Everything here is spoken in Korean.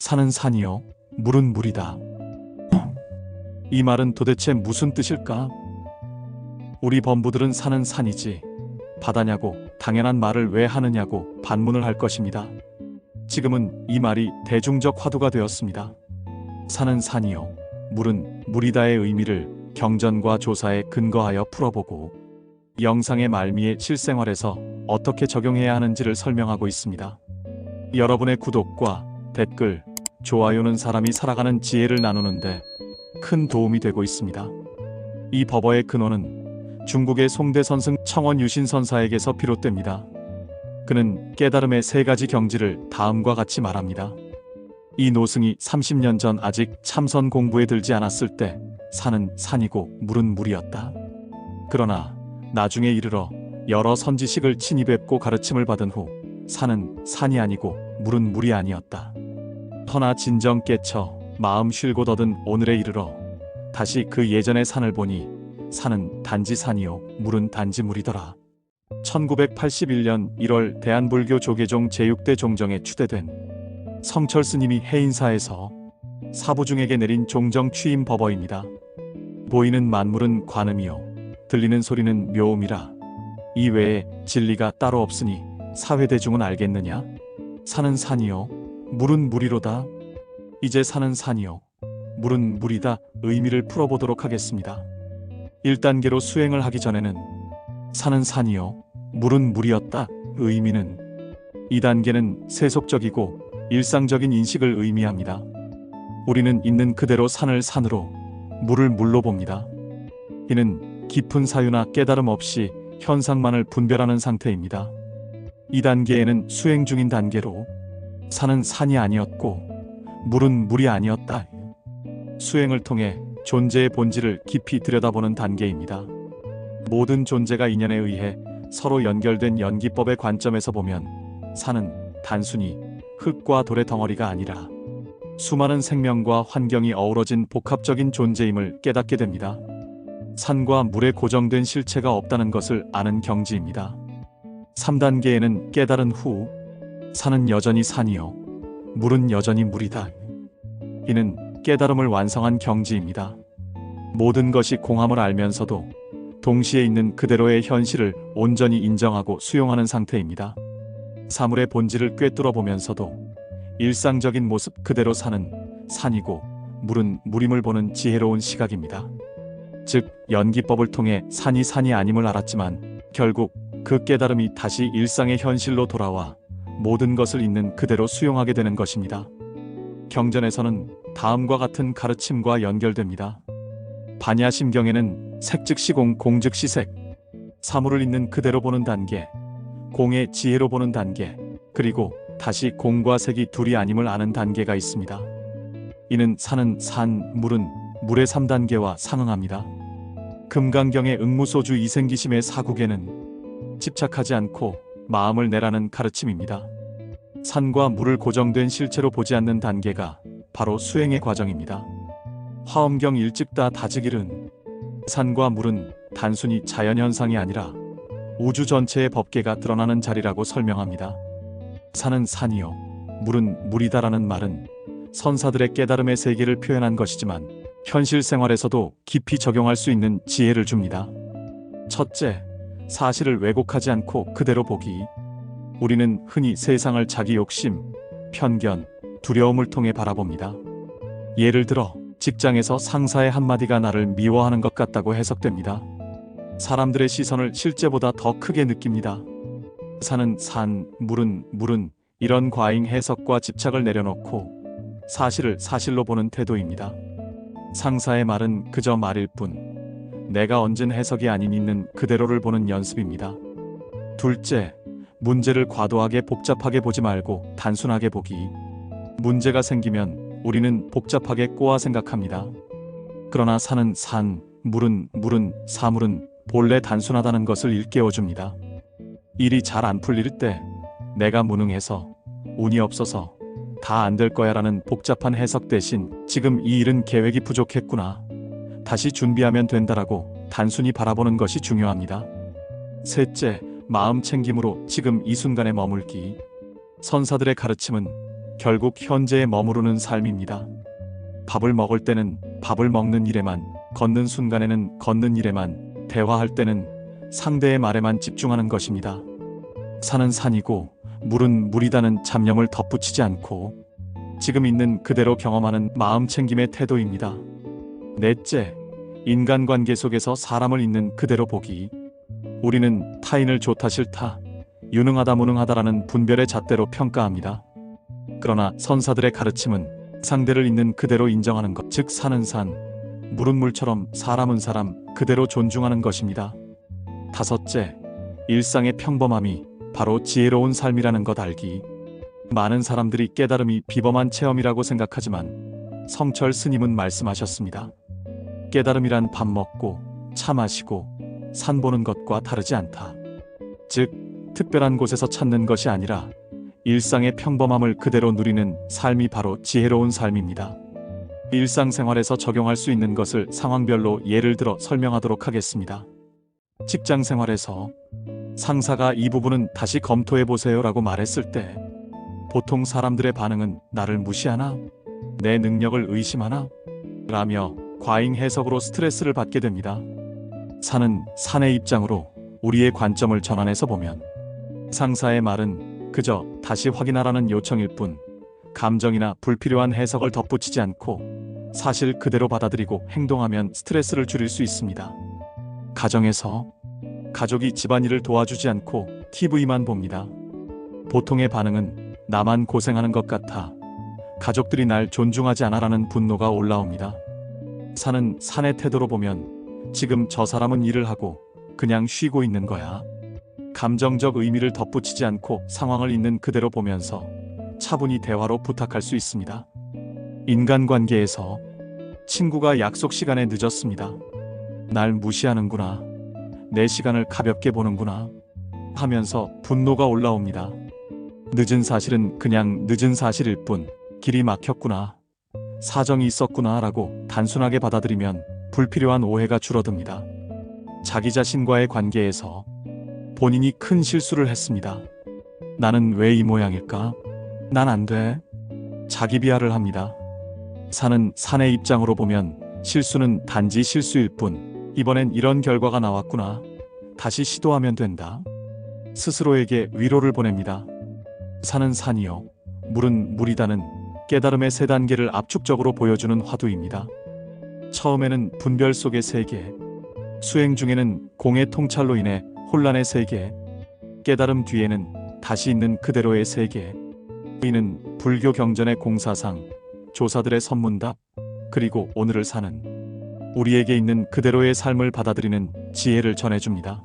산은 산이요, 물은 물이다. 이 말은 도대체 무슨 뜻일까? 우리 범부들은 산은 산이지 바다냐고 당연한 말을 왜 하느냐고 반문을 할 것입니다. 지금은 이 말이 대중적 화두가 되었습니다. 산은 산이요, 물은 물이다의 의미를 경전과 조사에 근거하여 풀어보고 영상의 말미에 실생활에서 어떻게 적용해야 하는지를 설명하고 있습니다. 여러분의 구독과 댓글, 좋아요는 사람이 살아가는 지혜를 나누는데 큰 도움이 되고 있습니다. 이 법어의 근원은 중국의 송대선승 청원 유신선사에게서 비롯됩니다. 그는 깨달음의 세 가지 경지를 다음과 같이 말합니다. 이 노승이 30년 전 아직 참선 공부에 들지 않았을 때 산은 산이고 물은 물이었다. 그러나 나중에 이르러 여러 선지식을 친히 뵙고 가르침을 받은 후 산은 산이 아니고 물은 물이 아니었다. 허나 진정 깨쳐 마음 쉴곳 얻은 오늘에 이르러 다시 그 예전의 산을 보니 산은 단지 산이요 물은 단지 물이더라. 1981년 1월 대한불교 조계종 제6대 종정에 추대된 성철 스님이 해인사에서 사부중에게 내린 종정 취임 법어입니다. 보이는 만물은 관음이요 들리는 소리는 묘음이라. 이 외에 진리가 따로 없으니 사회대중은 알겠느냐? 산은 산이요 물은 물이로다. 이제 산은 산이요 물은 물이다 의미를 풀어보도록 하겠습니다. 1단계로 수행을 하기 전에는 산은 산이요 물은 물이었다 의미는 2단계는 세속적이고 일상적인 인식을 의미합니다. 우리는 있는 그대로 산을 산으로 물을 물로 봅니다. 이는 깊은 사유나 깨달음 없이 현상만을 분별하는 상태입니다. 2단계에는 수행 중인 단계로 산은 산이 아니었고 물은 물이 아니었다. 수행을 통해 존재의 본질을 깊이 들여다보는 단계입니다. 모든 존재가 인연에 의해 서로 연결된 연기법의 관점에서 보면 산은 단순히 흙과 돌의 덩어리가 아니라 수많은 생명과 환경이 어우러진 복합적인 존재임을 깨닫게 됩니다. 산과 물에 고정된 실체가 없다는 것을 아는 경지입니다. 3단계에는 깨달은 후 산은 여전히 산이요 물은 여전히 물이다. 이는 깨달음을 완성한 경지입니다. 모든 것이 공함을 알면서도 동시에 있는 그대로의 현실을 온전히 인정하고 수용하는 상태입니다. 사물의 본질을 꿰뚫어 보면서도 일상적인 모습 그대로 사는 산이고 물은 물임을 보는 지혜로운 시각입니다. 즉 연기법을 통해 산이 아님을 알았지만 결국 그 깨달음이 다시 일상의 현실로 돌아와 모든 것을 있는 그대로 수용하게 되는 것입니다. 경전에서는 다음과 같은 가르침과 연결됩니다. 반야심경에는 색즉시공 공즉시색 사물을 있는 그대로 보는 단계, 공의 지혜로 보는 단계, 그리고 다시 공과 색이 둘이 아님을 아는 단계가 있습니다. 이는 산은 산, 물은 물의 3단계와 상응합니다. 금강경의 응무소주 이생기심의 사국에는 집착하지 않고 마음을 내라는 가르침입니다. 산과 물을 고정된 실체로 보지 않는 단계가 바로 수행의 과정입니다. 화엄경 일즉다 다즉일은 산과 물은 단순히 자연현상이 아니라 우주 전체의 법계가 드러나는 자리라고 설명합니다. 산은 산이요 물은 물이다라는 말은 선사들의 깨달음의 세계를 표현한 것이지만 현실 생활에서도 깊이 적용할 수 있는 지혜를 줍니다. 첫째, 사실을 왜곡하지 않고 그대로 보기. 우리는 흔히 세상을 자기 욕심, 편견, 두려움을 통해 바라봅니다. 예를 들어 직장에서 상사의 한마디가 나를 미워하는 것 같다고 해석됩니다. 사람들의 시선을 실제보다 더 크게 느낍니다. 산은 산, 물은 물은 이런 과잉 해석과 집착을 내려놓고 사실을 사실로 보는 태도입니다. 상사의 말은 그저 말일 뿐 내가 얹은 해석이 아닌 있는 그대로를 보는 연습입니다. 둘째, 문제를 과도하게 복잡하게 보지 말고 단순하게 보기. 문제가 생기면 우리는 복잡하게 꼬아 생각합니다. 그러나 산은 산, 물은 물은 사물은 본래 단순하다는 것을 일깨워줍니다. 일이 잘 안 풀릴 때 내가 무능해서 운이 없어서 다 안 될 거야 라는 복잡한 해석 대신 지금 이 일은 계획이 부족했구나, 다시 준비하면 된다라고 단순히 바라보는 것이 중요합니다. 셋째, 마음 챙김으로 지금 이 순간에 머물기. 선사들의 가르침은 결국 현재에 머무르는 삶입니다. 밥을 먹을 때는 밥을 먹는 일에만, 걷는 순간에는 걷는 일에만, 대화할 때는 상대의 말에만 집중하는 것입니다. 산은 산이고 물은 물이다는 잡념을 덧붙이지 않고 지금 있는 그대로 경험하는 마음 챙김의 태도입니다. 넷째, 인간관계 속에서 사람을 있는 그대로 보기. 우리는 타인을 좋다 싫다, 유능하다 무능하다라는 분별의 잣대로 평가합니다. 그러나 선사들의 가르침은 상대를 있는 그대로 인정하는 것, 즉 산은 산, 물은 물처럼 사람은 사람 그대로 존중하는 것입니다. 다섯째, 일상의 평범함이 바로 지혜로운 삶이라는 것 알기. 많은 사람들이 깨달음이 비범한 체험이라고 생각하지만 성철 스님은 말씀하셨습니다. 깨달음이란 밥 먹고 차 마시고 산 보는 것과 다르지 않다. 즉, 특별한 곳에서 찾는 것이 아니라 일상의 평범함을 그대로 누리는 삶이 바로 지혜로운 삶입니다. 일상생활에서 적용할 수 있는 것을 상황별로 예를 들어 설명하도록 하겠습니다. 직장생활에서 상사가 이 부분은 다시 검토해보세요 라고 말했을 때 보통 사람들의 반응은 나를 무시하나? 내 능력을 의심하나? 라며 과잉 해석으로 스트레스를 받게 됩니다. 산은 산의 입장으로 우리의 관점을 전환해서 보면 상사의 말은 그저 다시 확인하라는 요청일 뿐 감정이나 불필요한 해석을 덧붙이지 않고 사실 그대로 받아들이고 행동하면 스트레스를 줄일 수 있습니다. 가정에서 가족이 집안일을 도와주지 않고 TV만 봅니다. 보통의 반응은 나만 고생하는 것 같아, 가족들이 날 존중하지 않아라는 분노가 올라옵니다. 산은 산의 태도로 보면 지금 저 사람은 일을 하고 그냥 쉬고 있는 거야. 감정적 의미를 덧붙이지 않고 상황을 있는 그대로 보면서 차분히 대화로 부탁할 수 있습니다. 인간관계에서 친구가 약속 시간에 늦었습니다. 날 무시하는구나, 내 시간을 가볍게 보는구나 하면서 분노가 올라옵니다. 늦은 사실은 그냥 늦은 사실일 뿐 길이 막혔구나, 사정이 있었구나 라고 단순하게 받아들이면 불필요한 오해가 줄어듭니다. 자기 자신과의 관계에서 본인이 큰 실수를 했습니다. 나는 왜 이 모양일까? 난 안 돼. 자기 비하를 합니다. 산은 산의 입장으로 보면 실수는 단지 실수일 뿐 이번엔 이런 결과가 나왔구나, 다시 시도하면 된다. 스스로에게 위로를 보냅니다. 산은 산이요, 물은 물이다는 깨달음의 세 단계를 압축적으로 보여주는 화두입니다. 처음에는 분별 속의 세계, 수행 중에는 공의 통찰로 인해 혼란의 세계, 깨달음 뒤에는 다시 있는 그대로의 세계, 이는 불교 경전의 공사상, 조사들의 선문답, 그리고 오늘을 사는 우리에게 있는 그대로의 삶을 받아들이는 지혜를 전해줍니다.